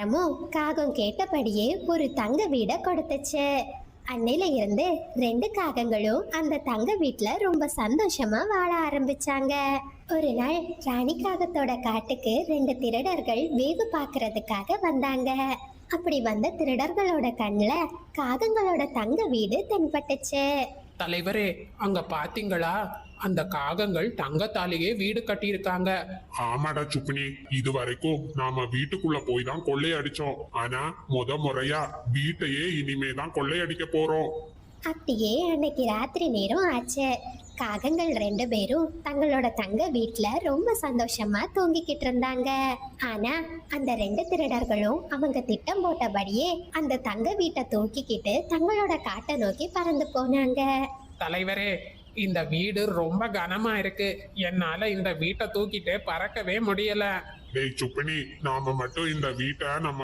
மரமும் காகம் கேட்டபடியே ஒரு தங்க வீடை கொடுத்துச்சு. அன்னையில இருந்து ரெண்டு காகங்களும் அந்த தங்க வீட்ல ரொம்ப சந்தோஷமா வாழ ஆரம்பிச்சாங்க. ஒரு நாள் ராணி காகத்தோட காட்டுக்கு ரெண்டு திருடர்கள் வேவு பார்க்கறதுக்காக வந்தாங்க. அப்படி வந்த திருடர்களோட கண்ணுல காகங்களோட தங்க வீடு தென்பட்டுச்சு. தலைவரே, அங்க பாத்தீங்களா? அந்த காகங்கள் தங்கத்தாலேயே வீடு கட்டியிருக்காங்க. ஆமாடா சுக்குனி, இது வரைக்கும் நாம வீட்டுக்குள்ள போய் தான் கொள்ளையடிச்சோம். ஆனா முறையா வீட்டையே இனிமே தான் கொள்ளையடிக்க போறோம். அப்படியே அன்னைக்கு ராத்திரி நேரம் ஆச்சு. காகங்கள் ரெண்டு பேரும் தங்களோட தங்க வீட்ல ரொம்ப சந்தோஷமா தூங்கிக்கிட்டு இருந்தாங்க. ஆனா அந்த ரெண்டு திருடர்களும் அவங்க திட்டம் போட்டபடியே அந்த தங்க வீட்டை தூக்கிக்கிட்டு தங்களோட காட்டை நோக்கி பறந்து போனாங்க. தலைவரே, இந்த வீடு ரொம்ப கனமா இருக்கு. என்னால இந்த வீட்டை தூக்கிட்டு பறக்கவே முடியல. டேய் சுக்குனி, நாம மட்டும் இந்த வீட்டை நம்ம